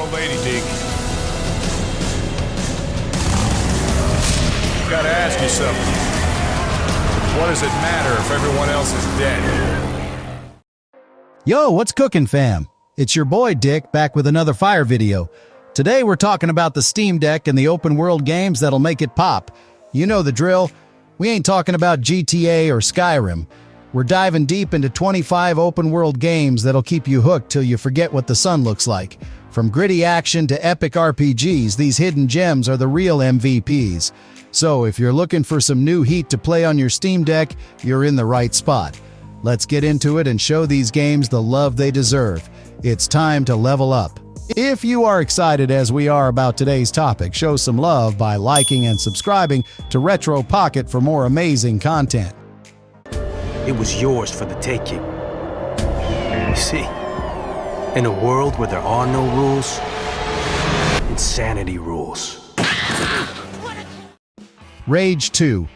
old lady, Deke. Gotta ask you something. What does it matter if everyone else is dead? Yo, what's cooking, fam? It's your boy Dick back with another fire video. Today we're talking about the Steam Deck and the open world games that'll make it pop. You know the drill. We ain't talking about GTA or Skyrim. We're diving deep into 25 open world games that'll keep you hooked till you forget what the sun looks like. From gritty action to epic RPGs, these hidden gems are the real MVPs. So if you're looking for some new heat to play on your Steam Deck, you're in the right spot. Let's get into it and show these games the love they deserve. It's time to level up. If you are excited as we are about today's topic, show some love by liking and subscribing to Retro Pocket for more amazing content. It was yours for the taking. You see, in a world where there are no rules, insanity rules. Rage 2.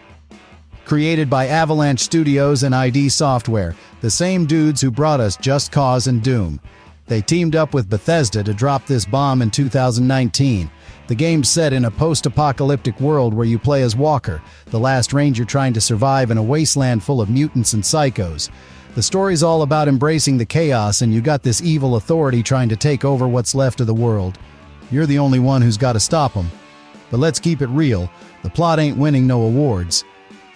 Created by Avalanche Studios and ID Software, the same dudes who brought us Just Cause and Doom. They teamed up with Bethesda to drop this bomb in 2019. The game's set in a post-apocalyptic world where you play as Walker, the last ranger trying to survive in a wasteland full of mutants and psychos. The story's all about embracing the chaos, and you got this evil authority trying to take over what's left of the world. You're the only one who's got to stop them. But let's keep it real, the plot ain't winning no awards.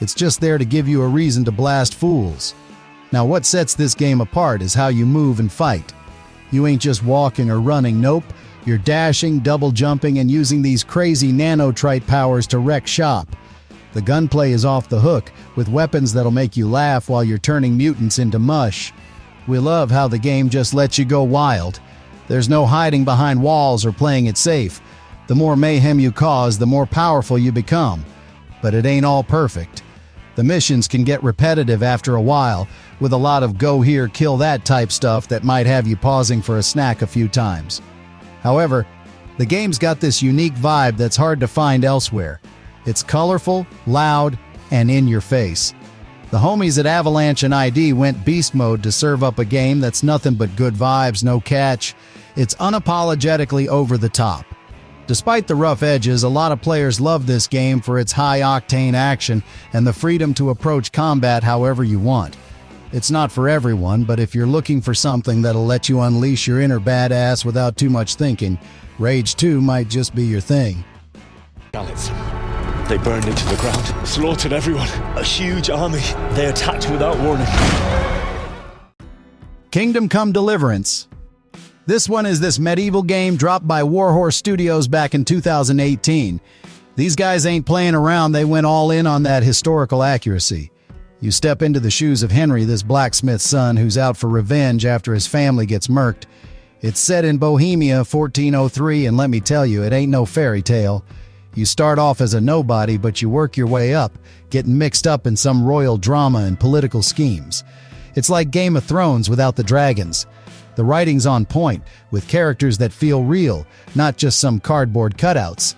It's just there to give you a reason to blast fools. Now what sets this game apart is how you move and fight. You ain't just walking or running, nope. You're dashing, double jumping, and using these crazy nanotrite powers to wreck shop. The gunplay is off the hook, with weapons that'll make you laugh while you're turning mutants into mush. We love how the game just lets you go wild. There's no hiding behind walls or playing it safe. The more mayhem you cause, the more powerful you become. But it ain't all perfect. The missions can get repetitive after a while, with a lot of go here, kill that type stuff that might have you pausing for a snack a few times. However, the game's got this unique vibe that's hard to find elsewhere. It's colorful, loud, and in your face. The homies at Avalanche and ID went beast mode to serve up a game that's nothing but good vibes, no catch. It's unapologetically over the top. Despite the rough edges, a lot of players love this game for its high-octane action and the freedom to approach combat however you want. It's not for everyone, but if you're looking for something that'll let you unleash your inner badass without too much thinking, Rage 2 might just be your thing. Gallets. They burned into the ground, slaughtered everyone. A huge army. They attacked without warning. Kingdom Come Deliverance. This one is this medieval game dropped by Warhorse Studios back in 2018. These guys ain't playing around, they went all in on that historical accuracy. You step into the shoes of Henry, this blacksmith's son who's out for revenge after his family gets murked. It's set in Bohemia, 1403, and let me tell you, it ain't no fairy tale. You start off as a nobody, but you work your way up, getting mixed up in some royal drama and political schemes. It's like Game of Thrones without the dragons. The writing's on point, with characters that feel real, not just some cardboard cutouts.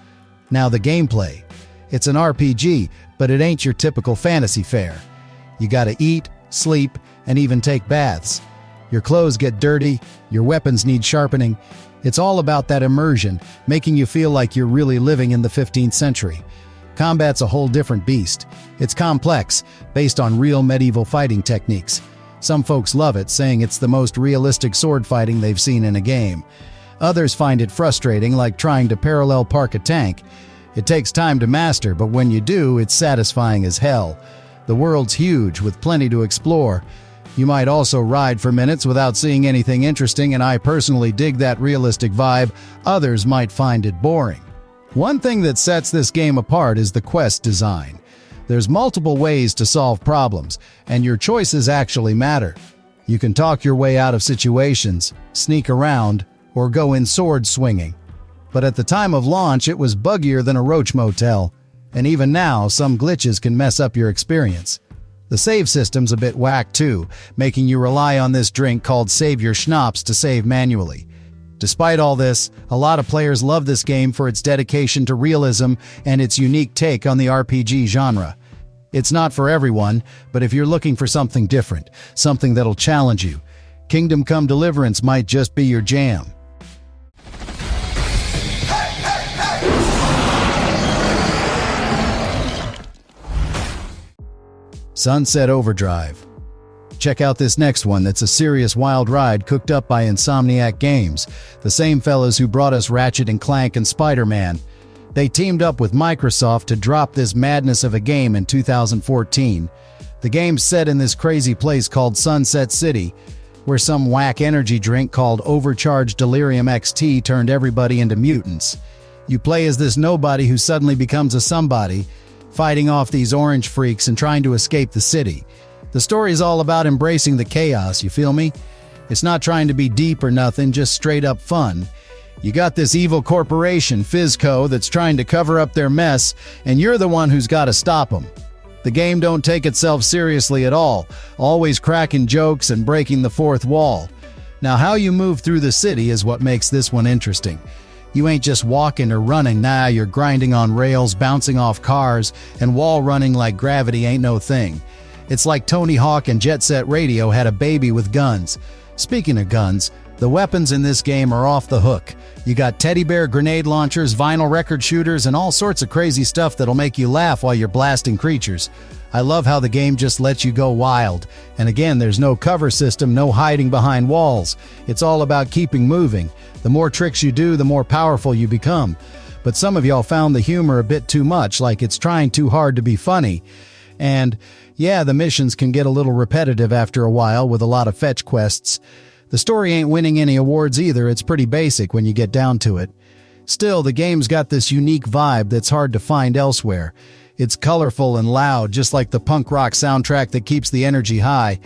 Now the gameplay. It's an RPG, but it ain't your typical fantasy fare. You gotta eat, sleep, and even take baths. Your clothes get dirty, your weapons need sharpening. It's all about that immersion, making you feel like you're really living in the 15th century. Combat's a whole different beast. It's complex, based on real medieval fighting techniques. Some folks love it, saying it's the most realistic sword fighting they've seen in a game. Others find it frustrating, like trying to parallel park a tank. It takes time to master, but when you do, it's satisfying as hell. The world's huge, with plenty to explore. You might also ride for minutes without seeing anything interesting, and I personally dig that realistic vibe. Others might find it boring. One thing that sets this game apart is the quest design. There's multiple ways to solve problems, and your choices actually matter. You can talk your way out of situations, sneak around, or go in sword swinging. But at the time of launch, it was buggier than a roach motel. And even now, some glitches can mess up your experience. The save system's a bit whack too, making you rely on this drink called Save Your Schnapps to save manually. Despite all this, a lot of players love this game for its dedication to realism and its unique take on the RPG genre. It's not for everyone, but if you're looking for something different, something that'll challenge you, Kingdom Come Deliverance might just be your jam. Sunset Overdrive. Check out this next one that's a serious wild ride cooked up by Insomniac Games, the same fellas who brought us Ratchet and Clank and Spider-Man. They teamed up with Microsoft to drop this madness of a game in 2014. The game's set in this crazy place called Sunset City, where some whack energy drink called Overcharged Delirium XT turned everybody into mutants. You play as this nobody who suddenly becomes a somebody, fighting off these orange freaks and trying to escape the city. The story is all about embracing the chaos, you feel me? It's not trying to be deep or nothing, just straight up fun. You got this evil corporation, Fizzco, that's trying to cover up their mess, and you're the one who's got to stop them. The game don't take itself seriously at all, always cracking jokes and breaking the fourth wall. Now, how you move through the city is what makes this one interesting. You ain't just walking or running, nah, you're grinding on rails, bouncing off cars, and wall running like gravity ain't no thing. It's like Tony Hawk and Jet Set Radio had a baby with guns. Speaking of guns, the weapons in this game are off the hook. You got teddy bear grenade launchers, vinyl record shooters, and all sorts of crazy stuff that'll make you laugh while you're blasting creatures. I love how the game just lets you go wild. And again, there's no cover system, no hiding behind walls. It's all about keeping moving. The more tricks you do, the more powerful you become. But some of y'all found the humor a bit too much, like it's trying too hard to be funny. And yeah, the missions can get a little repetitive after a while with a lot of fetch quests. The story ain't winning any awards either, it's pretty basic when you get down to it. Still, the game's got this unique vibe that's hard to find elsewhere. It's colorful and loud, just like the punk rock soundtrack that keeps the energy high.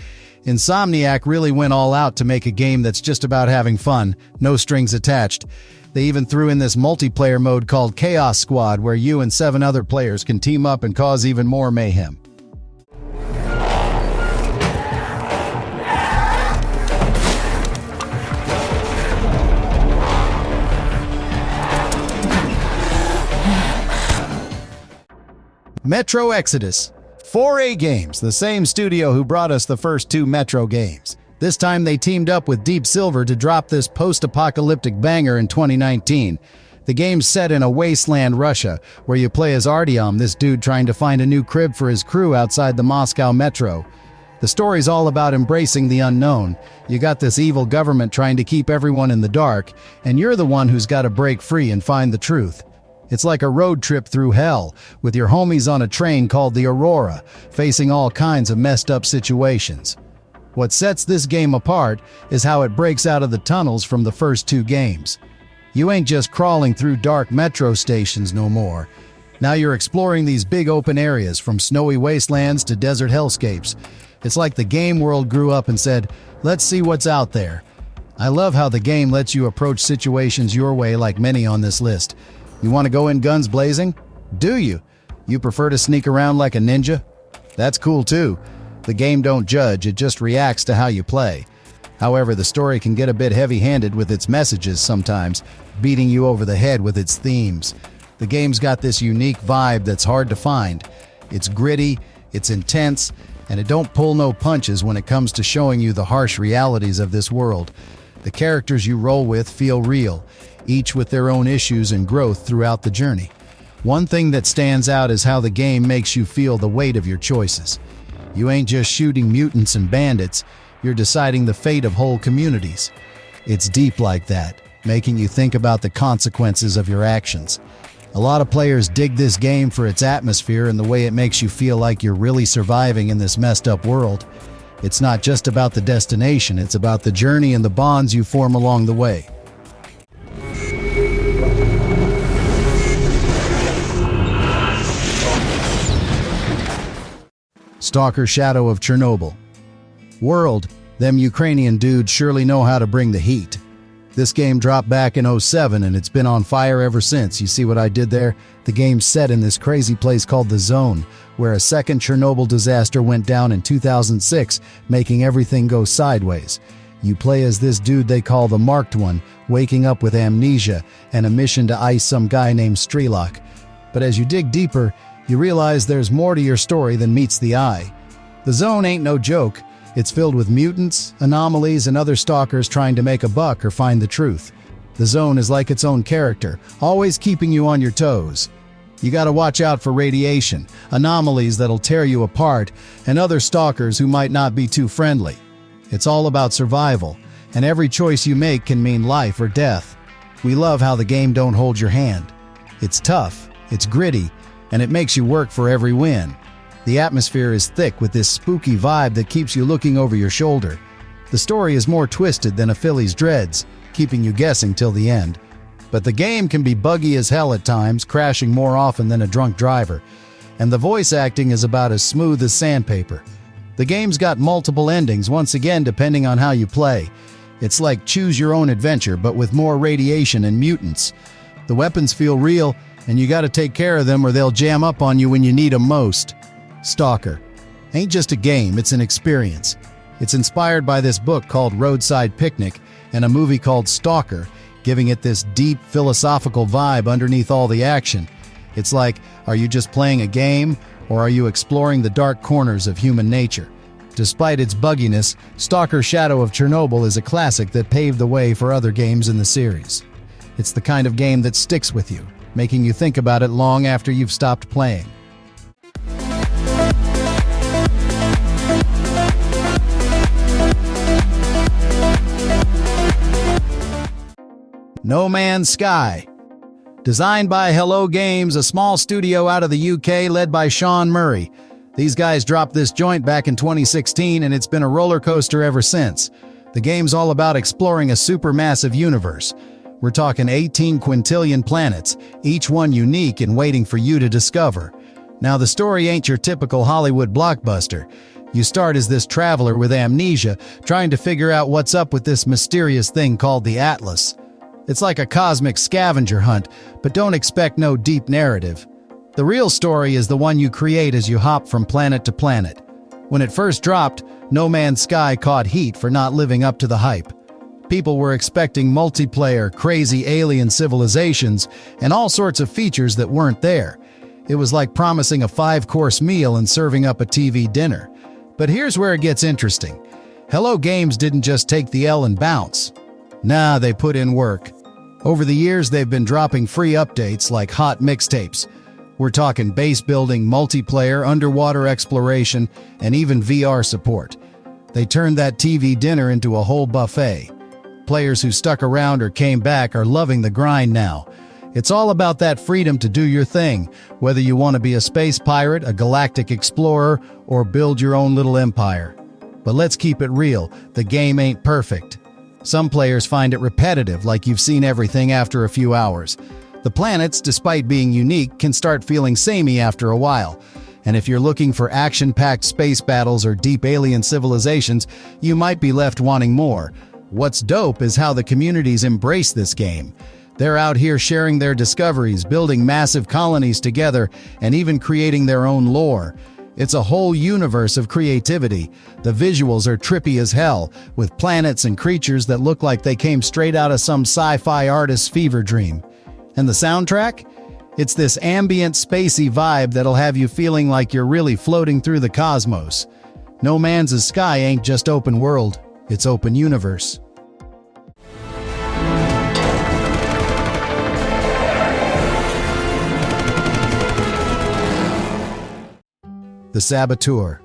Insomniac really went all out to make a game that's just about having fun, no strings attached. They even threw in this multiplayer mode called Chaos Squad, where you and 7 other players can team up and cause even more mayhem. Metro Exodus. 4A Games, the same studio who brought us the first 2 Metro games. This time they teamed up with Deep Silver to drop this post-apocalyptic banger in 2019. The game's set in a wasteland Russia, where you play as Artyom, this dude trying to find a new crib for his crew outside the Moscow metro. The story's all about embracing the unknown. You got this evil government trying to keep everyone in the dark, and you're the one who's got to break free and find the truth. It's like a road trip through hell, with your homies on a train called the Aurora, facing all kinds of messed up situations. What sets this game apart is how it breaks out of the tunnels from the first 2 games. You ain't just crawling through dark metro stations no more. Now you're exploring these big open areas, from snowy wastelands to desert hellscapes. It's like the game world grew up and said, let's see what's out there. I love how the game lets you approach situations your way, like many on this list. You want to go in guns blazing? Do you? You prefer to sneak around like a ninja? That's cool too. The game don't judge, it just reacts to how you play. However, the story can get a bit heavy-handed with its messages sometimes, beating you over the head with its themes. The game's got this unique vibe that's hard to find. It's gritty, it's intense, and it don't pull no punches when it comes to showing you the harsh realities of this world. The characters you roll with feel real, each with their own issues and growth throughout the journey. One thing that stands out is how the game makes you feel the weight of your choices. You ain't just shooting mutants and bandits, you're deciding the fate of whole communities. It's deep like that, making you think about the consequences of your actions. A lot of players dig this game for its atmosphere and the way it makes you feel like you're really surviving in this messed up world. It's not just about the destination, it's about the journey and the bonds you form along the way. Stalker Shadow of Chernobyl. World, them Ukrainian dudes surely know how to bring the heat. This game dropped back in 07 and it's been on fire ever since. You see what I did there? The game's set in this crazy place called the Zone, where a second Chernobyl disaster went down in 2006, making everything go sideways. You play as this dude they call the Marked One, waking up with amnesia and a mission to ice some guy named Strelok. But as you dig deeper, you realize there's more to your story than meets the eye. The Zone ain't no joke. It's filled with mutants, anomalies, and other stalkers trying to make a buck or find the truth. The Zone is like its own character, always keeping you on your toes. You gotta watch out for radiation, anomalies that'll tear you apart, and other stalkers who might not be too friendly. It's all about survival, and every choice you make can mean life or death. We love how the game don't hold your hand. It's tough, it's gritty, and it makes you work for every win. The atmosphere is thick with this spooky vibe that keeps you looking over your shoulder. The story is more twisted than a filly's dreads, keeping you guessing till the end. But the game can be buggy as hell at times, crashing more often than a drunk driver. And the voice acting is about as smooth as sandpaper. The game's got multiple endings, once again depending on how you play. It's like choose your own adventure, but with more radiation and mutants. The weapons feel real, and you gotta take care of them or they'll jam up on you when you need them most. Stalker. Ain't just a game, it's an experience. It's inspired by this book called Roadside Picnic and a movie called Stalker, giving it this deep philosophical vibe underneath all the action. It's like, are you just playing a game, or are you exploring the dark corners of human nature? Despite its bugginess, Stalker Shadow of Chernobyl is a classic that paved the way for other games in the series. It's the kind of game that sticks with you, making you think about it long after you've stopped playing. No Man's Sky. Designed by Hello Games, a small studio out of the UK led by Sean Murray. These guys dropped this joint back in 2016 and it's been a roller coaster ever since. The game's all about exploring a supermassive universe. We're talking 18 quintillion planets, each one unique and waiting for you to discover. Now the story ain't your typical Hollywood blockbuster. You start as this traveler with amnesia, trying to figure out what's up with this mysterious thing called the Atlas. It's like a cosmic scavenger hunt, but don't expect no deep narrative. The real story is the one you create as you hop from planet to planet. When it first dropped, No Man's Sky caught heat for not living up to the hype. People were expecting multiplayer, crazy alien civilizations, and all sorts of features that weren't there. It was like promising a 5-course meal and serving up a TV dinner. But here's where it gets interesting. Hello Games didn't just take the L and bounce. Nah, they put in work. Over the years, they've been dropping free updates like hot mixtapes. We're talking base building, multiplayer, underwater exploration, and even VR support. They turned that TV dinner into a whole buffet. Players who stuck around or came back are loving the grind now. It's all about that freedom to do your thing, whether you want to be a space pirate, a galactic explorer, or build your own little empire. But let's keep it real, the game ain't perfect. Some players find it repetitive, like you've seen everything after a few hours. The planets, despite being unique, can start feeling samey after a while. And if you're looking for action-packed space battles or deep alien civilizations, you might be left wanting more. What's dope is how the communities embrace this game. They're out here sharing their discoveries, building massive colonies together, and even creating their own lore. It's a whole universe of creativity. The visuals are trippy as hell, with planets and creatures that look like they came straight out of some sci-fi artist's fever dream. And the soundtrack? It's this ambient, spacey vibe that'll have you feeling like you're really floating through the cosmos. No Man's Sky ain't just open world, it's open universe. The Saboteur.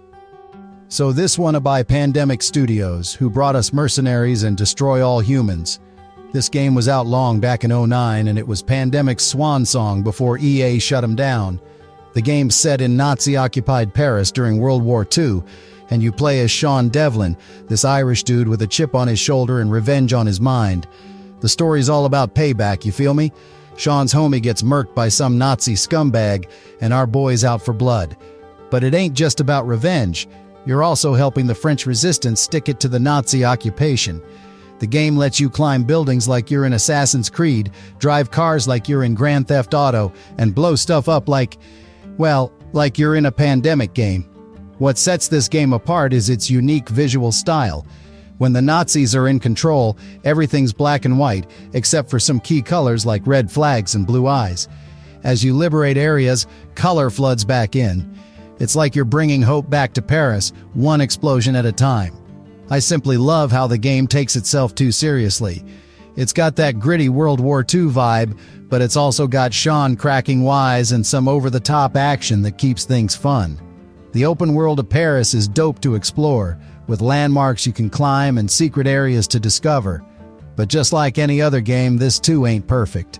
So this one by Pandemic Studios, who brought us Mercenaries and Destroy All Humans. This game was out long back in '09, and it was Pandemic's swan song before EA shut him down. The game's set in Nazi-occupied Paris during World War II, and you play as Sean Devlin, this Irish dude with a chip on his shoulder and revenge on his mind. The story's all about payback, you feel me? Sean's homie gets murked by some Nazi scumbag, and our boy's out for blood. But it ain't just about revenge. You're also helping the French resistance stick it to the Nazi occupation. The game lets you climb buildings like you're in Assassin's Creed, drive cars like you're in Grand Theft Auto, and blow stuff up like you're in a Pandemic game. What sets this game apart is its unique visual style. When the Nazis are in control, everything's black and white, except for some key colors like red flags and blue eyes. As you liberate areas, color floods back in. It's like you're bringing hope back to Paris, one explosion at a time. I simply love how the game takes itself too seriously. It's got that gritty World War II vibe, but it's also got Sean cracking wise and some over-the-top action that keeps things fun. The open world of Paris is dope to explore, with landmarks you can climb and secret areas to discover. But just like any other game, this too ain't perfect.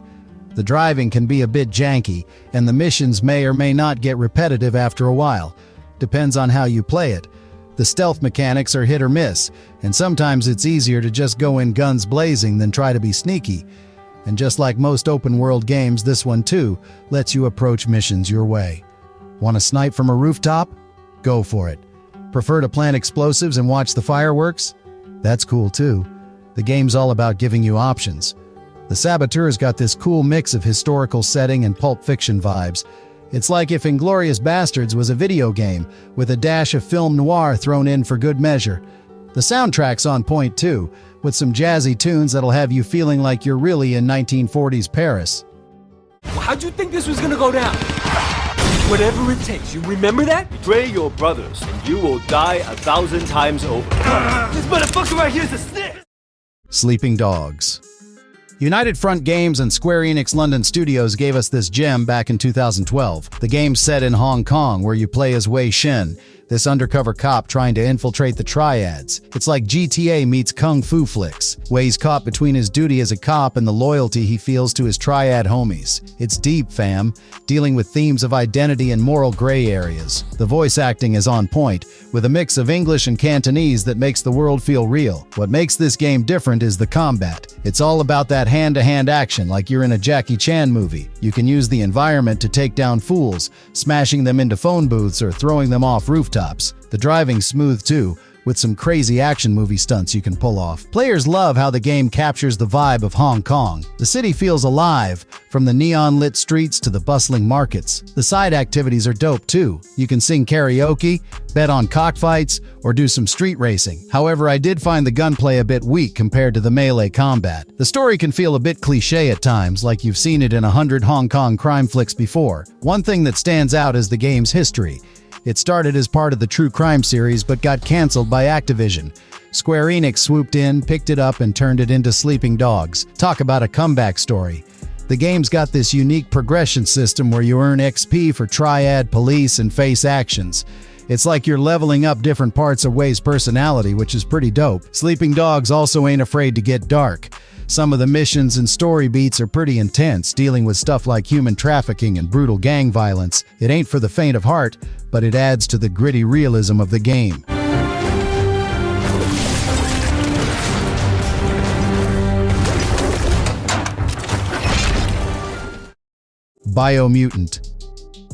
The driving can be a bit janky, and the missions may or may not get repetitive after a while. Depends on how you play it. The stealth mechanics are hit or miss, and sometimes it's easier to just go in guns blazing than try to be sneaky. And just like most open-world games, this one too lets you approach missions your way. Want to snipe from a rooftop? Go for it. Prefer to plant explosives and watch the fireworks? That's cool too. The game's all about giving you options. The Saboteur's got this cool mix of historical setting and Pulp Fiction vibes. It's like if Inglourious Basterds was a video game, with a dash of film noir thrown in for good measure. The soundtrack's on point too, with some jazzy tunes that'll have you feeling like you're really in 1940s Paris. How'd you think this was gonna go down? Whatever it takes, you remember that? Betray your brothers, and you will die 1,000 times over. This motherfucker right here is a snitch! Sleeping Dogs. United Front Games and Square Enix London Studios gave us this gem back in 2012. The game's set in Hong Kong, where you play as Wei Shen, this undercover cop trying to infiltrate the triads. It's like GTA meets Kung Fu flicks. Wei's caught between his duty as a cop and the loyalty he feels to his triad homies. It's deep, fam, dealing with themes of identity and moral gray areas. The voice acting is on point, with a mix of English and Cantonese that makes the world feel real. What makes this game different is the combat. It's all about that hand-to-hand action like you're in a Jackie Chan movie. You can use the environment to take down fools, smashing them into phone booths or throwing them off rooftops. The driving's smooth too, with some crazy action movie stunts you can pull off. Players love how the game captures the vibe of Hong Kong. The city feels alive, from the neon-lit streets to the bustling markets. The side activities are dope too. You can sing karaoke, bet on cockfights, or do some street racing. However, I did find the gunplay a bit weak compared to the melee combat. The story can feel a bit cliché at times, like you've seen it in 100 Hong Kong crime flicks before. One thing that stands out is the game's history. It started as part of the True Crime series but got cancelled by Activision. Square Enix swooped in, picked it up, and turned it into Sleeping Dogs. Talk about a comeback story. The game's got this unique progression system where you earn XP for triad, police, and face actions. It's like you're leveling up different parts of Wei's personality, which is pretty dope. Sleeping Dogs also ain't afraid to get dark. Some of the missions and story beats are pretty intense, dealing with stuff like human trafficking and brutal gang violence. It ain't for the faint of heart, but it adds to the gritty realism of the game. Biomutant.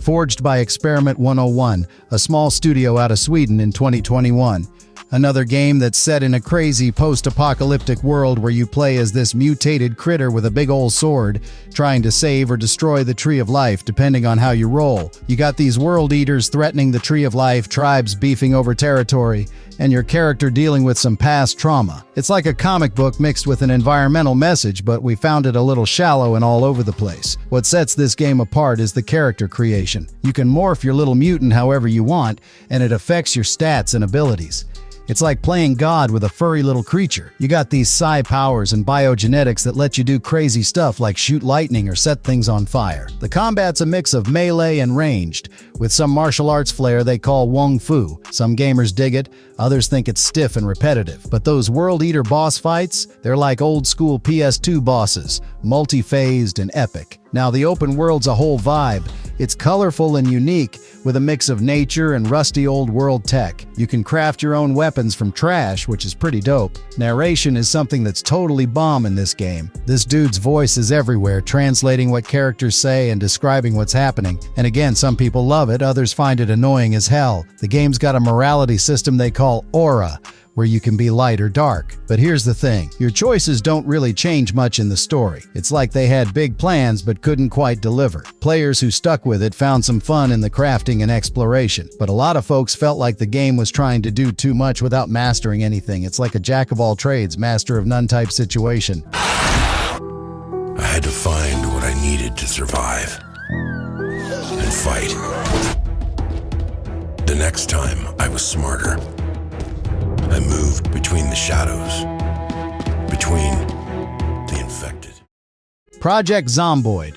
Forged by Experiment 101, a small studio out of Sweden in 2021. Another game that's set in a crazy post-apocalyptic world where you play as this mutated critter with a big ol' sword, trying to save or destroy the Tree of Life depending on how you roll. You got these world eaters threatening the Tree of Life, tribes beefing over territory, and your character dealing with some past trauma. It's like a comic book mixed with an environmental message, but we found it a little shallow and all over the place. What sets this game apart is the character creation. You can morph your little mutant however you want, and it affects your stats and abilities. It's like playing God with a furry little creature. You got these psi powers and biogenetics that let you do crazy stuff like shoot lightning or set things on fire. The combat's a mix of melee and ranged, with some martial arts flair they call Wung Fu. Some gamers dig it, others think it's stiff and repetitive. But those World Eater boss fights, they're like old school PS2 bosses, multi-phased and epic. Now the open world's a whole vibe. It's colorful and unique, with a mix of nature and rusty old world tech. You can craft your own weapons from trash, which is pretty dope. Narration is something that's totally bomb in this game. This dude's voice is everywhere, translating what characters say and describing what's happening. And again, some people love it, others find it annoying as hell. The game's got a morality system they call Aura, where you can be light or dark. But here's the thing, your choices don't really change much in the story. It's like they had big plans but couldn't quite deliver. Players who stuck with it found some fun in the crafting and exploration, but a lot of folks felt like the game was trying to do too much without mastering anything. It's like a jack of all trades, master of none type situation. I had to find what I needed to survive and fight. The next time, I was smarter. I moved between the shadows, between the Project Zomboid.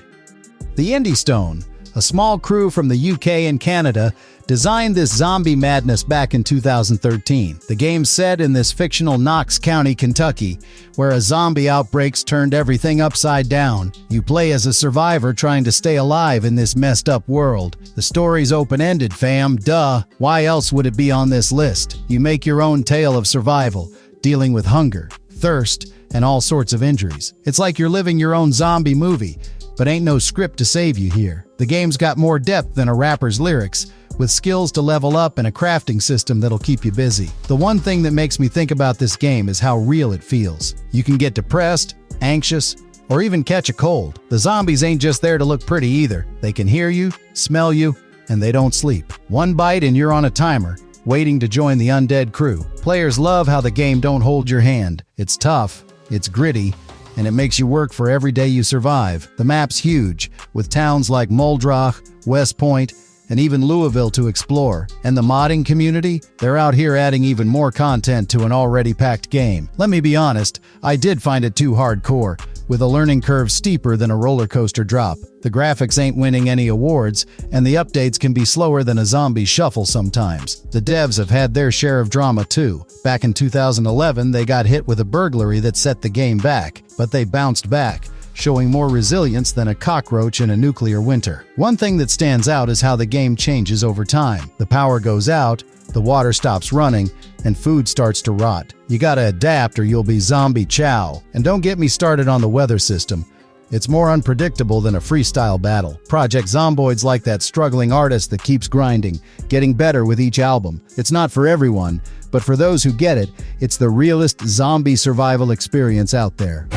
The Indie Stone, a small crew from the UK and Canada, designed this zombie madness back in 2013. The game's set in this fictional Knox County, Kentucky, where a zombie outbreak's turned everything upside down. You play as a survivor trying to stay alive in this messed up world. The story's open-ended, fam, duh. Why else would it be on this list? You make your own tale of survival, dealing with hunger, thirst, and all sorts of injuries. It's like you're living your own zombie movie, but ain't no script to save you here. The game's got more depth than a rapper's lyrics, with skills to level up and a crafting system that'll keep you busy. The one thing that makes me think about this game is how real it feels. You can get depressed, anxious, or even catch a cold. The zombies ain't just there to look pretty either. They can hear you, smell you, and they don't sleep. One bite and you're on a timer, waiting to join the undead crew. Players love how the game don't hold your hand. It's tough, it's gritty, and it makes you work for every day you survive. The map's huge, with towns like Muldrach, West Point, and even Louisville to explore. And the modding community? They're out here adding even more content to an already packed game. Let me be honest, I did find it too hardcore, with a learning curve steeper than a roller coaster drop. The graphics ain't winning any awards, and the updates can be slower than a zombie shuffle sometimes. The devs have had their share of drama too. Back in 2011, they got hit with a burglary that set the game back, but they bounced back, showing more resilience than a cockroach in a nuclear winter. One thing that stands out is how the game changes over time. The power goes out, the water stops running, and food starts to rot. You gotta adapt or you'll be zombie chow. And don't get me started on the weather system. It's more unpredictable than a freestyle battle. Project Zomboid's like that struggling artist that keeps grinding, getting better with each album. It's not for everyone, but for those who get it, it's the realest zombie survival experience out there.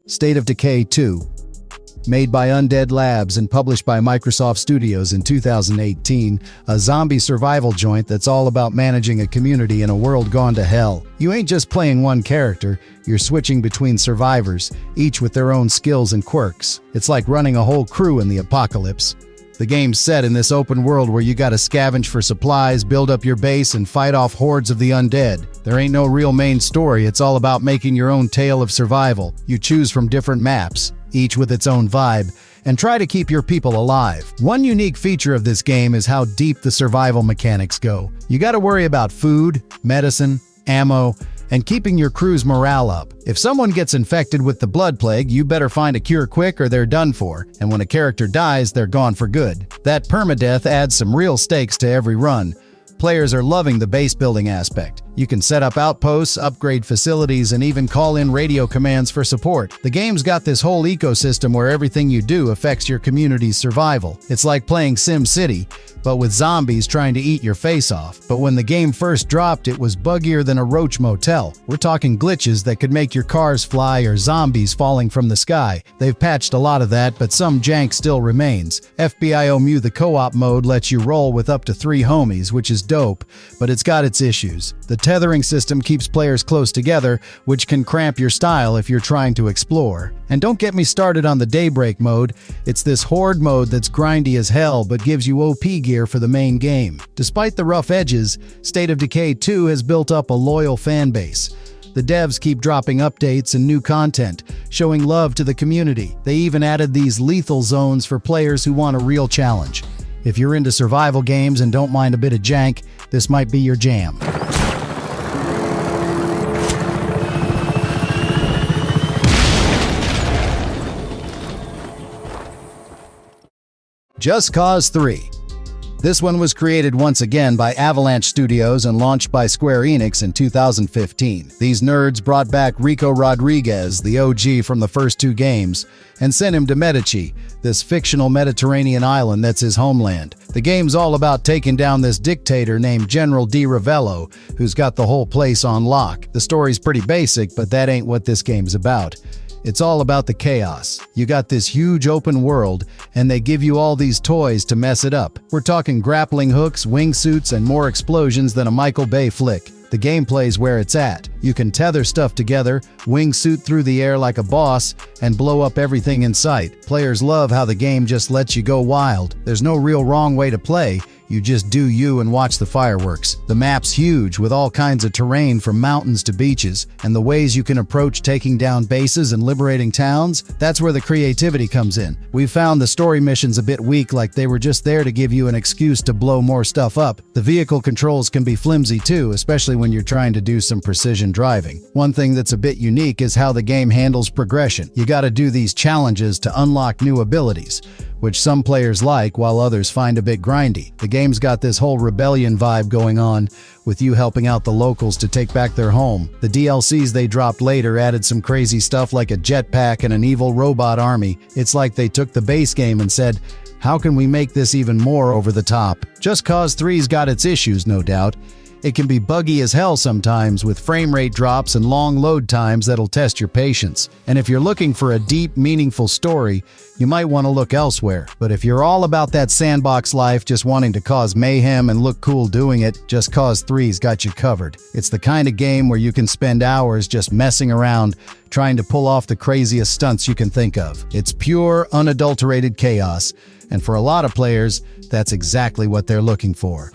State of Decay 2. Made by Undead Labs and published by Microsoft Studios in 2018, a zombie survival joint that's all about managing a community in a world gone to hell. You ain't just playing one character, you're switching between survivors, each with their own skills and quirks. It's like running a whole crew in the apocalypse. The game's set in this open world where you gotta scavenge for supplies, build up your base, and fight off hordes of the undead. There ain't no real main story, it's all about making your own tale of survival. You choose from different maps, each with its own vibe, and try to keep your people alive. One unique feature of this game is how deep the survival mechanics go. You gotta worry about food, medicine, ammo, and keeping your crew's morale up. If someone gets infected with the blood plague, you better find a cure quick or they're done for, and when a character dies, they're gone for good. That permadeath adds some real stakes to every run. Players are loving the base building aspect. You can set up outposts, upgrade facilities, and even call in radio commands for support. The game's got this whole ecosystem where everything you do affects your community's survival. It's like playing Sim City, but with zombies trying to eat your face off. But when the game first dropped, it was buggier than a roach motel. We're talking glitches that could make your cars fly or zombies falling from the sky. They've patched a lot of that, but some jank still remains. FBIOMU the co-op mode lets you roll with up to 3 homies, which is dope, but it's got its issues. The tethering system keeps players close together, which can cramp your style if you're trying to explore. And don't get me started on the Daybreak mode. It's this horde mode that's grindy as hell but gives you OP gear for the main game. Despite the rough edges, State of Decay 2 has built up a loyal fan base. The devs keep dropping updates and new content, showing love to the community. They even added these lethal zones for players who want a real challenge. If you're into survival games and don't mind a bit of jank, this might be your jam. Just Cause 3. This one was created once again by Avalanche Studios and launched by Square Enix in 2015. These nerds brought back Rico Rodriguez, the OG from the first 2 games, and sent him to Medici, this fictional Mediterranean island that's his homeland. The game's all about taking down this dictator named General Di Ravello, who's got the whole place on lock. The story's pretty basic, but that ain't what this game's about. It's all about the chaos. You got this huge open world, and they give you all these toys to mess it up. We're talking grappling hooks, wingsuits, and more explosions than a Michael Bay flick. The gameplay's where it's at. You can tether stuff together, wingsuit through the air like a boss, and blow up everything in sight. Players love how the game just lets you go wild. There's no real wrong way to play. You just do you and watch the fireworks. The map's huge, with all kinds of terrain from mountains to beaches, and the ways you can approach taking down bases and liberating towns, that's where the creativity comes in. We found the story missions a bit weak, like they were just there to give you an excuse to blow more stuff up. The vehicle controls can be flimsy too, especially when you're trying to do some precision driving. One thing that's a bit unique is how the game handles progression. You gotta do these challenges to unlock new abilities, which some players like while others find a bit grindy. The game's got this whole rebellion vibe going on, with you helping out the locals to take back their home. The DLCs they dropped later added some crazy stuff like a jetpack and an evil robot army. It's like they took the base game and said, how can we make this even more over the top? Just Cause 3's got its issues, no doubt. It can be buggy as hell sometimes, with frame rate drops and long load times that'll test your patience. And if you're looking for a deep, meaningful story, you might want to look elsewhere. But if you're all about that sandbox life, just wanting to cause mayhem and look cool doing it, Just Cause 3's got you covered. It's the kind of game where you can spend hours just messing around, trying to pull off the craziest stunts you can think of. It's pure, unadulterated chaos, and for a lot of players, that's exactly what they're looking for.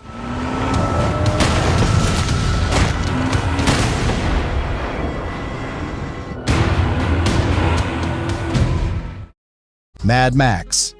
Mad Max.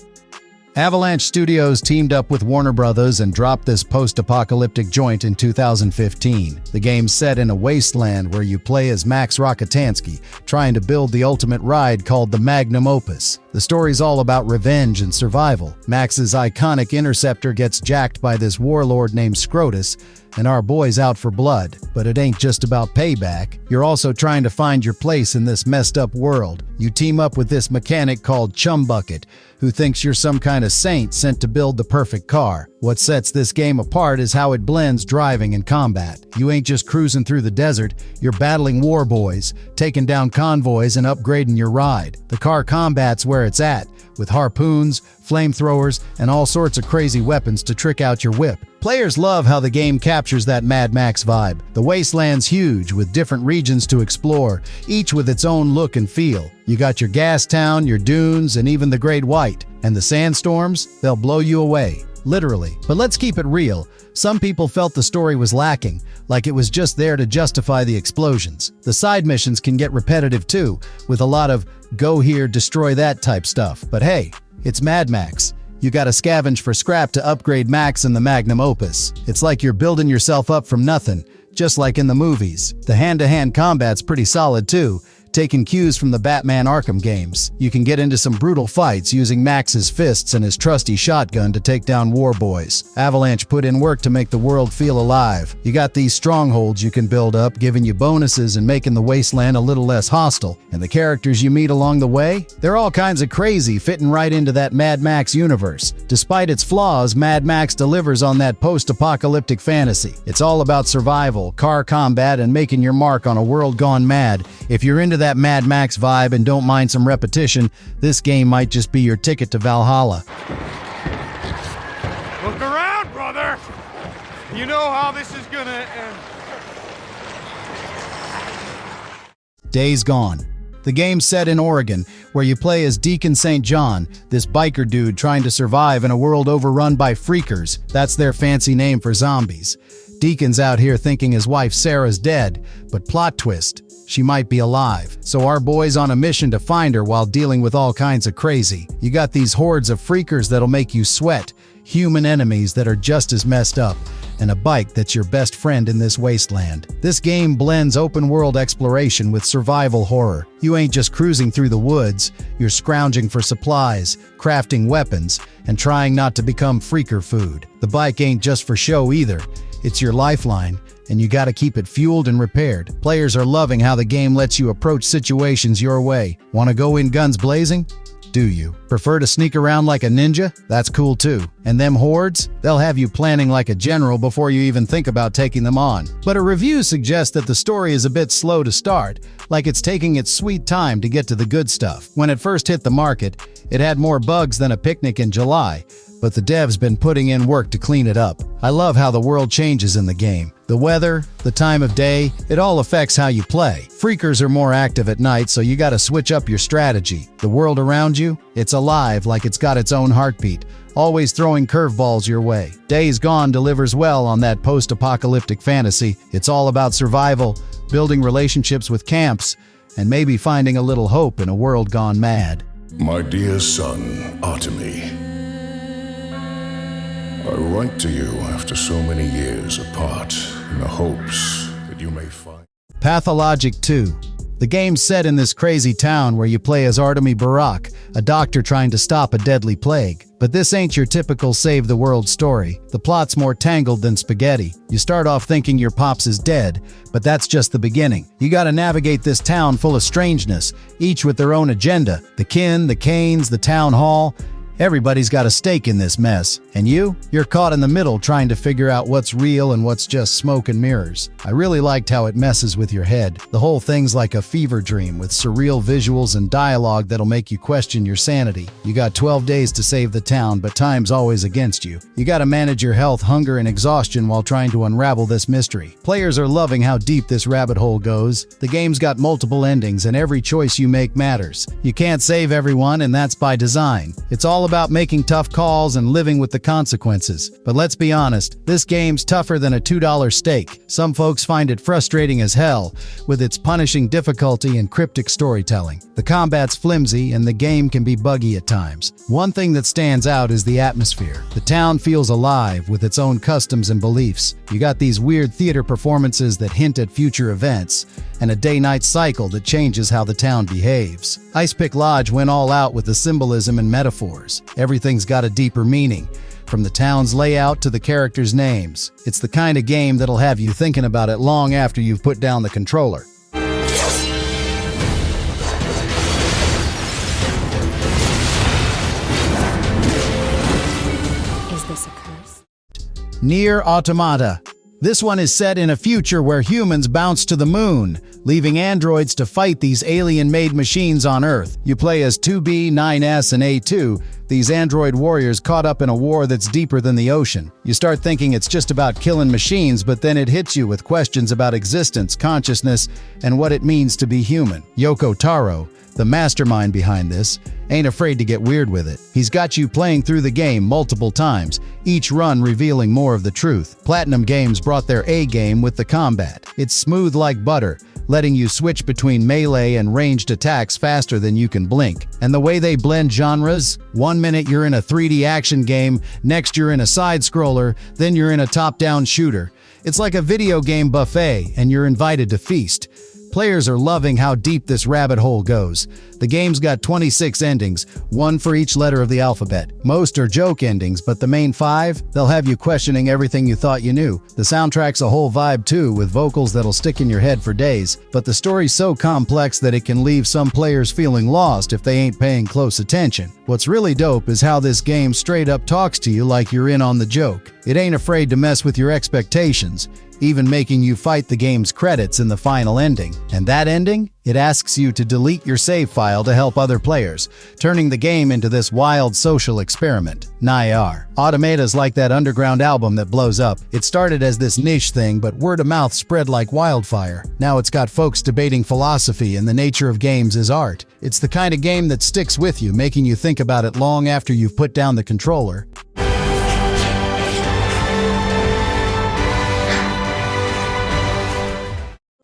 Avalanche Studios teamed up with Warner Brothers and dropped this post-apocalyptic joint in 2015. The game's set in a wasteland where you play as Max Rockatansky, trying to build the ultimate ride called the Magnum Opus. The story's all about revenge and survival. Max's iconic Interceptor gets jacked by this warlord named Scrotus, and our boy's out for blood. But it ain't just about payback. You're also trying to find your place in this messed up world. You team up with this mechanic called Chumbucket, who thinks you're some kind of saint sent to build the perfect car. What sets this game apart is how it blends driving and combat. You ain't just cruising through the desert, you're battling war boys, taking down convoys and upgrading your ride. The car combat's where it's at, with harpoons, flamethrowers, and all sorts of crazy weapons to trick out your whip. Players love how the game captures that Mad Max vibe. The wasteland's huge, with different regions to explore, each with its own look and feel. You got your gas town, your dunes, and even the Great White. And the sandstorms, they'll blow you away. Literally. But let's keep it real. Some people felt the story was lacking, like it was just there to justify the explosions. The side missions can get repetitive too, with a lot of go here, destroy that type stuff. But hey, it's Mad Max. You gotta scavenge for scrap to upgrade Max in the Magnum Opus. It's like you're building yourself up from nothing, just like in the movies. The hand-to-hand combat's pretty solid too, taking cues from the Batman Arkham games. You can get into some brutal fights using Max's fists and his trusty shotgun to take down war boys. Avalanche put in work to make the world feel alive. You got these strongholds you can build up, giving you bonuses and making the wasteland a little less hostile. And the characters you meet along the way, they're all kinds of crazy, fitting right into that Mad Max universe. Despite its flaws, Mad Max delivers on that post-apocalyptic fantasy. It's all about survival, car combat, and making your mark on a world gone mad. If you're into that Mad Max vibe and don't mind some repetition, this game might just be your ticket to Valhalla. Look around, brother! You know how this is gonna end. Days Gone. The game's set in Oregon, where you play as Deacon St. John, this biker dude trying to survive in a world overrun by freakers. That's their fancy name for zombies. Deacon's out here thinking his wife Sarah's dead, but plot twist, she might be alive. So our boy's on a mission to find her while dealing with all kinds of crazy. You got these hordes of freakers that'll make you sweat, human enemies that are just as messed up, and a bike that's your best friend in this wasteland. This game blends open-world exploration with survival horror. You ain't just cruising through the woods, you're scrounging for supplies, crafting weapons, and trying not to become freaker food. The bike ain't just for show either. It's your lifeline, and you gotta keep it fueled and repaired. Players are loving how the game lets you approach situations your way. Wanna go in guns blazing? Do you? Prefer to sneak around like a ninja? That's cool too. And them hordes? They'll have you planning like a general before you even think about taking them on. But a review suggests that the story is a bit slow to start, like it's taking its sweet time to get to the good stuff. When it first hit the market, it had more bugs than a picnic in July, but the devs been putting in work to clean it up. I love how the world changes in the game. The weather, the time of day, it all affects how you play. Freakers are more active at night, so you gotta switch up your strategy. The world around you, it's alive like it's got its own heartbeat, always throwing curveballs your way. Days Gone delivers well on that post-apocalyptic fantasy. It's all about survival, building relationships with camps, and maybe finding a little hope in a world gone mad. My dear son, Artemy, I write to you after so many years apart in the hopes that you may find... Pathologic 2. The game's set in this crazy town where you play as Artemy Barak, a doctor trying to stop a deadly plague. But this ain't your typical save-the-world story. The plot's more tangled than spaghetti. You start off thinking your pops is dead, but that's just the beginning. You gotta navigate this town full of strangeness, each with their own agenda. The kin, the Canes, the town hall. Everybody's got a stake in this mess. And you're caught in the middle trying to figure out what's real and what's just smoke and mirrors. I really liked how it messes with your head. The whole thing's like a fever dream with surreal visuals and dialogue that'll make you question your sanity. You got 12 days to save the town, but time's always against you. You gotta manage your health, hunger, and exhaustion while trying to unravel this mystery. Players are loving how deep this rabbit hole goes. The game's got multiple endings and every choice you make matters. You can't save everyone, and that's by design. It's all about making tough calls and living with the consequences. But let's be honest, this game's tougher than a $2 steak. Some folks find it frustrating as hell, with its punishing difficulty and cryptic storytelling. The combat's flimsy and the game can be buggy at times. One thing that stands out is the atmosphere. The town feels alive with its own customs and beliefs. You got these weird theater performances that hint at future events, and a day-night cycle that changes how the town behaves. Icepick Lodge went all out with the symbolism and metaphors. Everything's got a deeper meaning, from the town's layout to the characters' names. It's the kind of game that'll have you thinking about it long after you've put down the controller. Is this a curse? Nier Automata. This one is set in a future where humans bounce to the moon, leaving androids to fight these alien-made machines on Earth. You play as 2B, 9S, and A2, these android warriors caught up in a war that's deeper than the ocean. You start thinking it's just about killing machines, but then it hits you with questions about existence, consciousness, and what it means to be human. Yoko Taro, the mastermind behind this, ain't afraid to get weird with it. He's got you playing through the game multiple times, each run revealing more of the truth. Platinum Games brought their A game with the combat. It's smooth like butter, letting you switch between melee and ranged attacks faster than you can blink. And the way they blend genres, one minute you're in a 3D action game, next you're in a side-scroller, then you're in a top-down shooter. It's like a video game buffet, and you're invited to feast. Players are loving how deep this rabbit hole goes. The game's got 26 endings, one for each letter of the alphabet. Most are joke endings, but the main 5, they'll have you questioning everything you thought you knew. The soundtrack's a whole vibe too, with vocals that'll stick in your head for days. But the story's so complex that it can leave some players feeling lost if they ain't paying close attention. What's really dope is how this game straight up talks to you like you're in on the joke. It ain't afraid to mess with your expectations, even making you fight the game's credits in the final ending. And that ending? It asks you to delete your save file to help other players, turning the game into this wild social experiment. Nier Automata's like that underground album that blows up. It started as this niche thing, but word of mouth spread like wildfire. Now it's got folks debating philosophy and the nature of games as art. It's the kind of game that sticks with you, making you think about it long after you've put down the controller.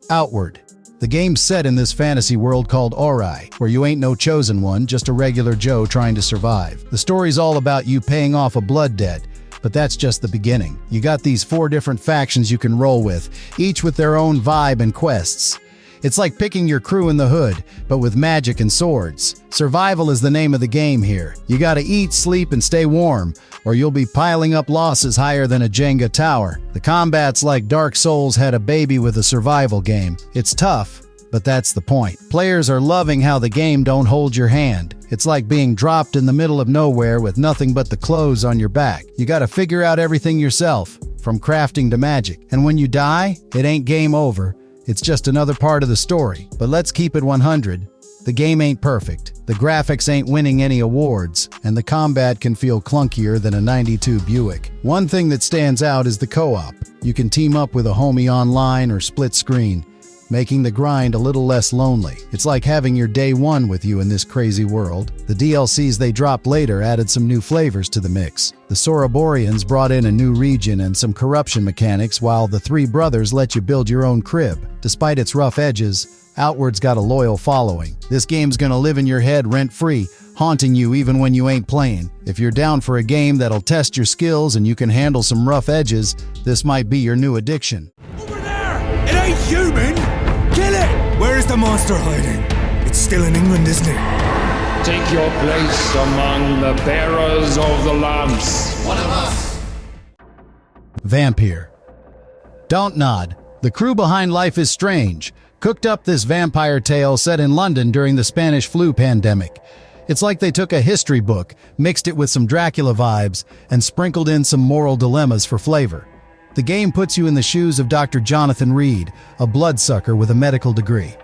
Outward. The game's set in this fantasy world called Ori, where you ain't no chosen one, just a regular Joe trying to survive. The story's all about you paying off a blood debt, but that's just the beginning. You got these 4 different factions you can roll with, each with their own vibe and quests. It's like picking your crew in the hood, but with magic and swords. Survival is the name of the game here. You gotta eat, sleep, and stay warm, or you'll be piling up losses higher than a Jenga tower. The combat's like Dark Souls had a baby with a survival game. It's tough, but that's the point. Players are loving how the game don't hold your hand. It's like being dropped in the middle of nowhere with nothing but the clothes on your back. You gotta figure out everything yourself, from crafting to magic. And when you die, it ain't game over. It's just another part of the story. But let's keep it 100. The game ain't perfect, the graphics ain't winning any awards, and the combat can feel clunkier than a 92 Buick. One thing that stands out is the co-op. You can team up with a homie online or split screen, making the grind a little less lonely. It's like having your day one with you in this crazy world. The DLCs they dropped later added some new flavors to the mix. The Soroborians brought in a new region and some corruption mechanics, while the Three Brothers let you build your own crib. Despite its rough edges, Outward's got a loyal following. This game's gonna live in your head rent-free, haunting you even when you ain't playing. If you're down for a game that'll test your skills and you can handle some rough edges, this might be your new addiction. Over there! It ain't human! Kill it! Where is the monster hiding? It's still in England, isn't it? Take your place among the bearers of the lamps. One of us. Vampyr. Don't nod. The crew behind Life is Strange cooked up this vampire tale set in London during the Spanish flu pandemic. It's like they took a history book, mixed it with some Dracula vibes, and sprinkled in some moral dilemmas for flavor. The game puts you in the shoes of Dr. Jonathan Reed, a bloodsucker with a medical degree.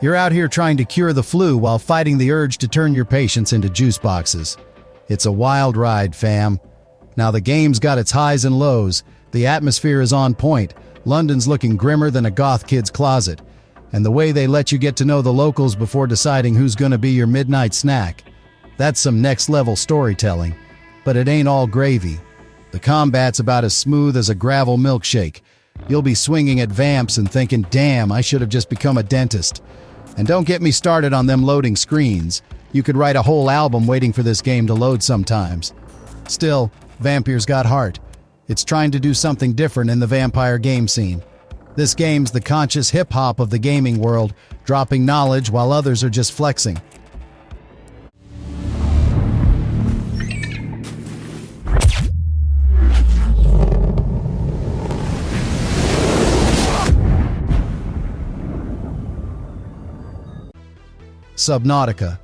You're out here trying to cure the flu while fighting the urge to turn your patients into juice boxes. It's a wild ride, fam. Now the game's got its highs and lows, the atmosphere is on point, London's looking grimmer than a goth kid's closet, and the way they let you get to know the locals before deciding who's gonna be your midnight snack. That's some next-level storytelling. But it ain't all gravy. The combat's about as smooth as a gravel milkshake. You'll be swinging at vamps and thinking, damn, I should have just become a dentist. And don't get me started on them loading screens. You could write a whole album waiting for this game to load sometimes. Still, Vampyr's got heart. It's trying to do something different in the vampire game scene. This game's the conscious hip-hop of the gaming world, dropping knowledge while others are just flexing. Subnautica.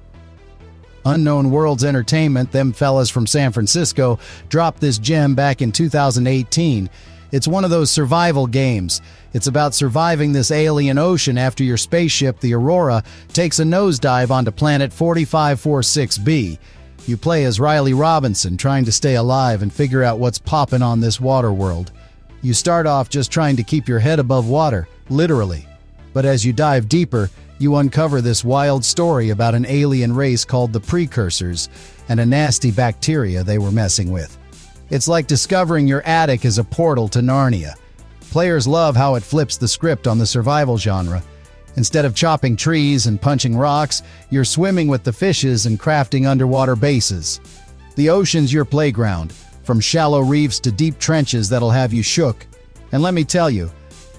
Unknown Worlds Entertainment, them fellas from San Francisco, dropped this gem back in 2018. It's one of those survival games. It's about surviving this alien ocean after your spaceship, the Aurora, takes a nosedive onto planet 4546b. You play as Riley Robinson, trying to stay alive and figure out what's poppin' on this water world. You start off just trying to keep your head above water, literally. But as you dive deeper, you uncover this wild story about an alien race called the Precursors and a nasty bacteria they were messing with. It's like discovering your attic is a portal to Narnia. Players love how it flips the script on the survival genre. Instead of chopping trees and punching rocks, you're swimming with the fishes and crafting underwater bases. The ocean's your playground, from shallow reefs to deep trenches that'll have you shook. And let me tell you,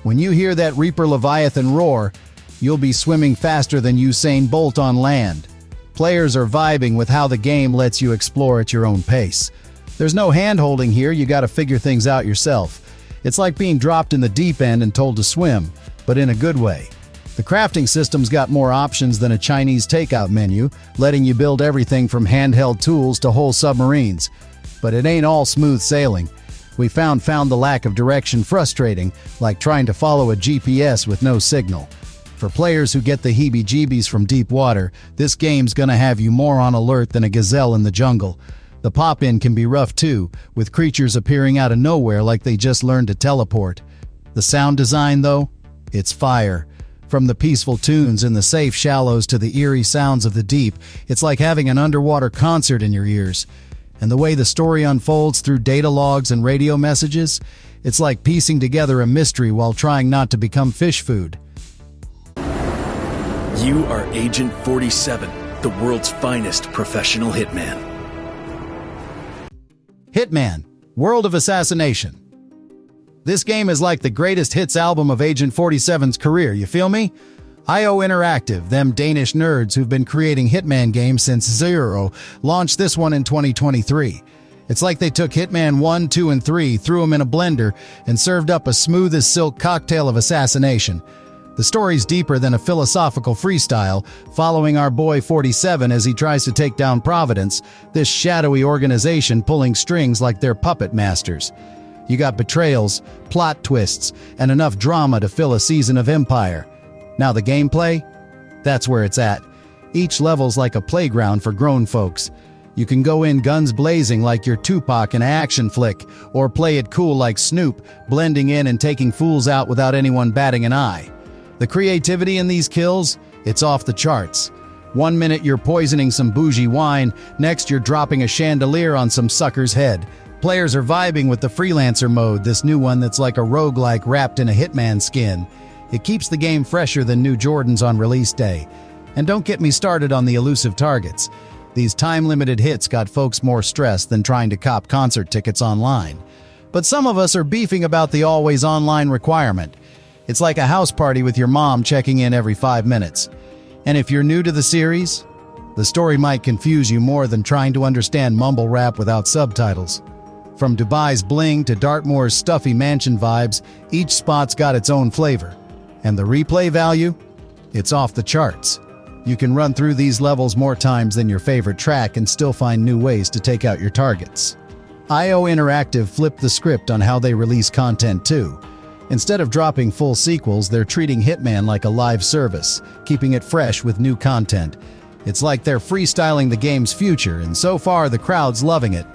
when you hear that Reaper Leviathan roar, you'll be swimming faster than Usain Bolt on land. Players are vibing with how the game lets you explore at your own pace. There's no hand-holding here, you gotta figure things out yourself. It's like being dropped in the deep end and told to swim, but in a good way. The crafting system's got more options than a Chinese takeout menu, letting you build everything from handheld tools to whole submarines. But it ain't all smooth sailing. We found the lack of direction frustrating, like trying to follow a GPS with no signal. For players who get the heebie-jeebies from deep water, this game's gonna have you more on alert than a gazelle in the jungle. The pop-in can be rough too, with creatures appearing out of nowhere like they just learned to teleport. The sound design, though? It's fire. From the peaceful tunes in the safe shallows to the eerie sounds of the deep, it's like having an underwater concert in your ears. And the way the story unfolds through data logs and radio messages, it's like piecing together a mystery while trying not to become fish food. You are Agent 47, the world's finest professional hitman. Hitman, World of Assassination. This game is like the greatest hits album of Agent 47's career, you feel me? IO Interactive, them Danish nerds who've been creating Hitman games since Zero, launched this one in 2023. It's like they took Hitman 1, 2, and 3, threw them in a blender, and served up a smooth as silk cocktail of assassination. The story's deeper than a philosophical freestyle, following our boy 47 as he tries to take down Providence, this shadowy organization pulling strings like they're puppet masters. You got betrayals, plot twists, and enough drama to fill a season of Empire. Now the gameplay? That's where it's at. Each level's like a playground for grown folks. You can go in guns blazing like you're Tupac in an action flick, or play it cool like Snoop, blending in and taking fools out without anyone batting an eye. The creativity in these kills, it's off the charts. 1 minute you're poisoning some bougie wine, next you're dropping a chandelier on some sucker's head. Players are vibing with the freelancer mode, this new one that's like a roguelike wrapped in a Hitman skin. It keeps the game fresher than new Jordans on release day. And don't get me started on the elusive targets. These time-limited hits got folks more stressed than trying to cop concert tickets online. But some of us are beefing about the always online requirement. It's like a house party with your mom checking in every 5 minutes. And if you're new to the series, the story might confuse you more than trying to understand mumble rap without subtitles. From Dubai's bling to Dartmoor's stuffy mansion vibes, each spot's got its own flavor. And the replay value? It's off the charts. You can run through these levels more times than your favorite track and still find new ways to take out your targets. IO Interactive flipped the script on how they release content too. Instead of dropping full sequels, they're treating Hitman like a live service, keeping it fresh with new content. It's like they're freestyling the game's future, and so far the crowd's loving it.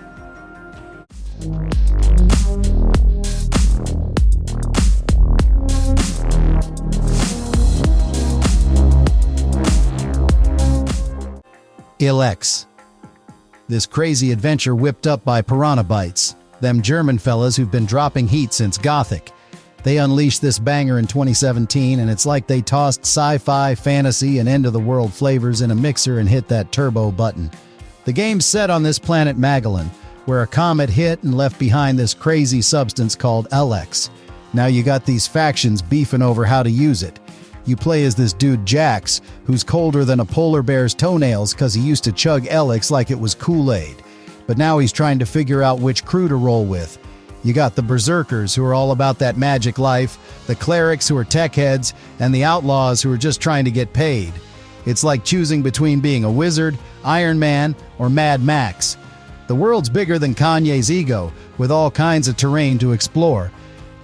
Elex. This crazy adventure whipped up by Piranha Bytes, them German fellas who've been dropping heat since Gothic. They unleashed this banger in 2017, and it's like they tossed sci-fi, fantasy, and end-of-the-world flavors in a mixer and hit that turbo button. The game's set on this planet Magellan, where a comet hit and left behind this crazy substance called Elex. Now you got these factions beefing over how to use it. You play as this dude Jax, who's colder than a polar bear's toenails because he used to chug Elex like it was Kool-Aid. But now he's trying to figure out which crew to roll with. You got the Berserkers, who are all about that magic life, the Clerics, who are tech heads, and the Outlaws, who are just trying to get paid. It's like choosing between being a wizard, Iron Man, or Mad Max. The world's bigger than Kanye's ego, with all kinds of terrain to explore.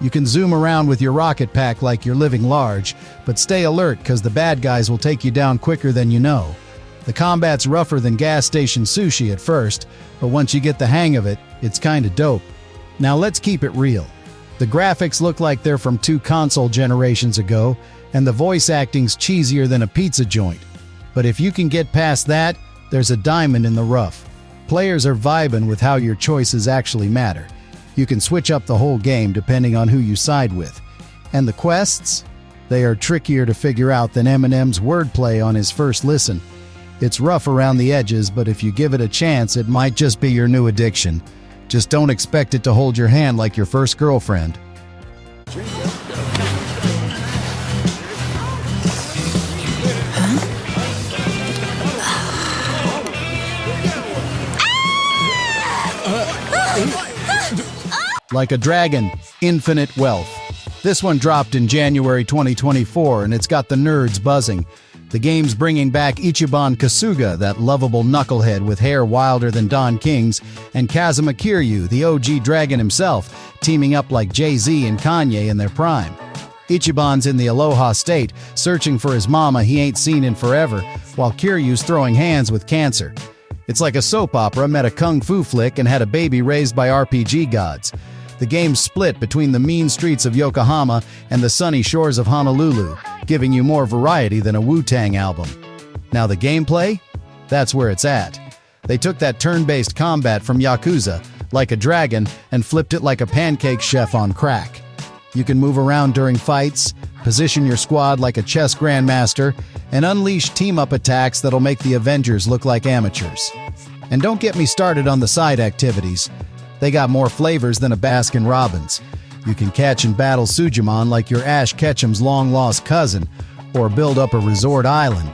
You can zoom around with your rocket pack like you're living large, but stay alert because the bad guys will take you down quicker than you know. The combat's rougher than gas station sushi at first, but once you get the hang of it, it's kinda dope. Now let's keep it real. The graphics look like they're from 2 console generations ago, and the voice acting's cheesier than a pizza joint. But if you can get past that, there's a diamond in the rough. Players are vibing with how your choices actually matter. You can switch up the whole game depending on who you side with. And the quests? They are trickier to figure out than Eminem's wordplay on his first listen. It's rough around the edges, but if you give it a chance, it might just be your new addiction. Just don't expect it to hold your hand like your first girlfriend. Like a Dragon, Infinite Wealth. This one dropped in January 2024, and it's got the nerds buzzing. The game's bringing back Ichiban Kasuga, that lovable knucklehead with hair wilder than Don King's, and Kazuma Kiryu, the OG dragon himself, teaming up like Jay-Z and Kanye in their prime. Ichiban's in the Aloha state, searching for his mama he ain't seen in forever, while Kiryu's throwing hands with cancer. It's like a soap opera met a kung fu flick and had a baby raised by RPG gods. The game's split between the mean streets of Yokohama and the sunny shores of Honolulu, giving you more variety than a Wu-Tang album. Now the gameplay? That's where it's at. They took that turn-based combat from Yakuza, like a dragon, and flipped it like a pancake chef on crack. You can move around during fights, position your squad like a chess grandmaster, and unleash team-up attacks that'll make the Avengers look like amateurs. And don't get me started on the side activities. They got more flavors than a Baskin-Robbins. You can catch and battle Sujimon like you're Ash Ketchum's long-lost cousin, or build up a resort island.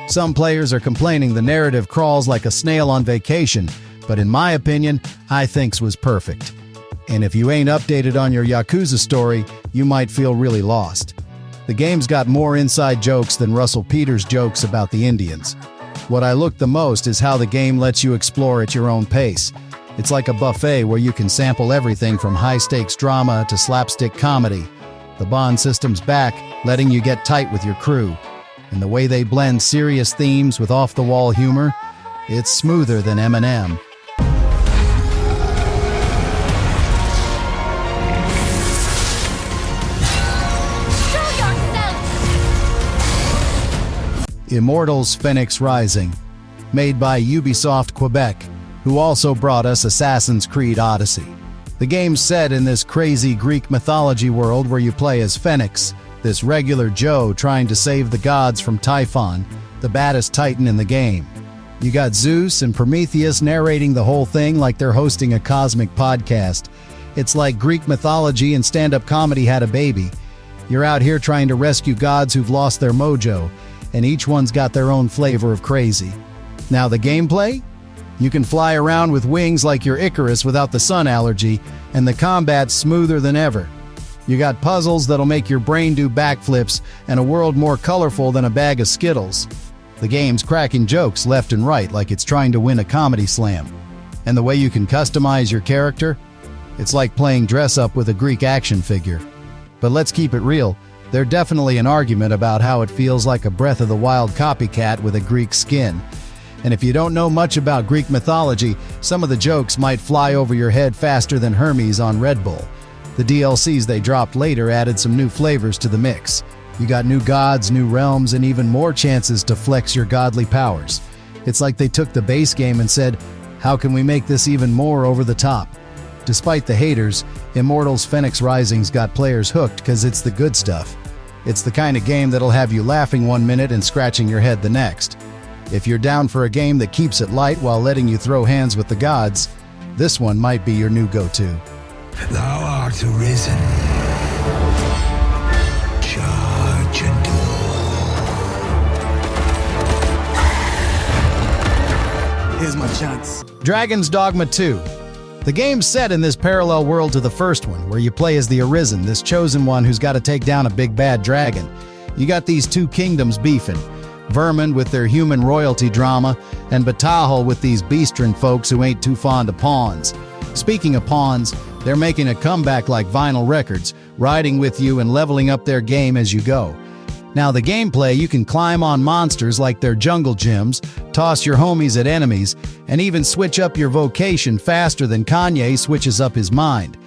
Some players are complaining the narrative crawls like a snail on vacation, but in my opinion, I think's was perfect. And if you ain't updated on your Yakuza story, you might feel really lost. The game's got more inside jokes than Russell Peters' jokes about the Indians. What I look the most is how the game lets you explore at your own pace. It's like a buffet where you can sample everything from high-stakes drama to slapstick comedy. The bond system's back, letting you get tight with your crew. And the way they blend serious themes with off-the-wall humor, it's smoother than Eminem. Immortals Fenyx Rising, made by Ubisoft Quebec, who also brought us Assassin's Creed Odyssey. The game's set in this crazy Greek mythology world where you play as Fenyx, this regular Joe trying to save the gods from Typhon, the baddest titan in the game. You got Zeus and Prometheus narrating the whole thing like they're hosting a cosmic podcast. It's like Greek mythology and stand-up comedy had a baby. You're out here trying to rescue gods who've lost their mojo, and each one's got their own flavor of crazy. Now the gameplay? You can fly around with wings like you're Icarus without the sun allergy, and the combat's smoother than ever. You got puzzles that'll make your brain do backflips, and a world more colorful than a bag of Skittles. The game's cracking jokes left and right like it's trying to win a comedy slam. And the way you can customize your character? It's like playing dress-up with a Greek action figure. But let's keep it real. There's definitely an argument about how it feels like a Breath of the Wild copycat with a Greek skin. And if you don't know much about Greek mythology, some of the jokes might fly over your head faster than Hermes on Red Bull. The DLCs they dropped later added some new flavors to the mix. You got new gods, new realms, and even more chances to flex your godly powers. It's like they took the base game and said, how can we make this even more over the top? Despite the haters, Immortals Fenyx Rising's got players hooked because it's the good stuff. It's the kind of game that'll have you laughing one minute and scratching your head the next. If you're down for a game that keeps it light while letting you throw hands with the gods, this one might be your new go-to. Thou art arisen. Charge and duel. Here's my chance. Dragon's Dogma 2. The game's set in this parallel world to the first one, where you play as the Arisen, this chosen one who's got to take down a big bad dragon. You got these two kingdoms beefing. Vermin with their human royalty drama, and Batajal with these beastren folks who ain't too fond of pawns. Speaking of pawns, they're making a comeback like vinyl records, riding with you and leveling up their game as you go. Now the gameplay, you can climb on monsters like they're jungle gyms, toss your homies at enemies, and even switch up your vocation faster than Kanye switches up his mind.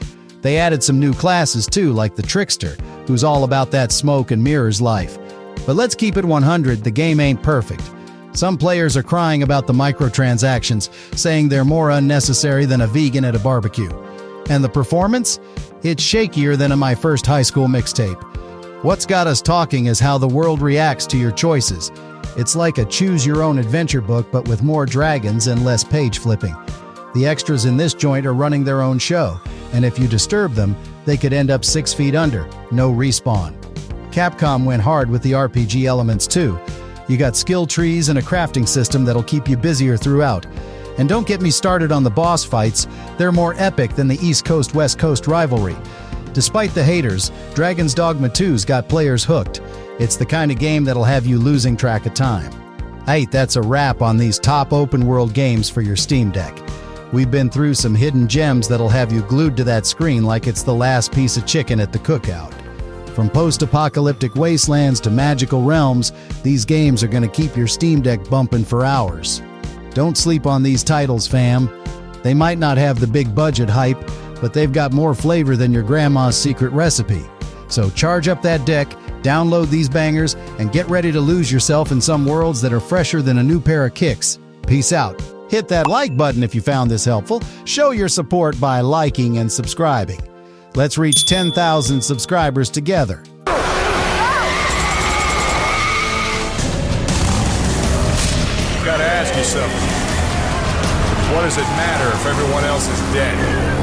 They added some new classes too, like the Trickster, who's all about that smoke and mirrors life. But let's keep it 100, the game ain't perfect. Some players are crying about the microtransactions, saying they're more unnecessary than a vegan at a barbecue. And the performance? It's shakier than in my first high school mixtape. What's got us talking is how the world reacts to your choices. It's like a choose-your-own-adventure book, but with more dragons and less page flipping. The extras in this joint are running their own show, and if you disturb them, they could end up 6 feet under, no respawn. Capcom went hard with the RPG elements too. You got skill trees and a crafting system that'll keep you busier throughout. And don't get me started on the boss fights, they're more epic than the East Coast-West Coast rivalry. Despite the haters, Dragon's Dogma 2's got players hooked. It's the kind of game that'll have you losing track of time. Hey, that's a wrap on these top open-world games for your Steam Deck. We've been through some hidden gems that'll have you glued to that screen like it's the last piece of chicken at the cookout. From post-apocalyptic wastelands to magical realms, these games are going to keep your Steam Deck bumping for hours. Don't sleep on these titles, fam. They might not have the big budget hype, but they've got more flavor than your grandma's secret recipe. So charge up that deck, download these bangers, and get ready to lose yourself in some worlds that are fresher than a new pair of kicks. Peace out. Hit that like button if you found this helpful. Show your support by liking and subscribing. Let's reach 10,000 subscribers together. Gotta ask you something. What does it matter if everyone else is dead?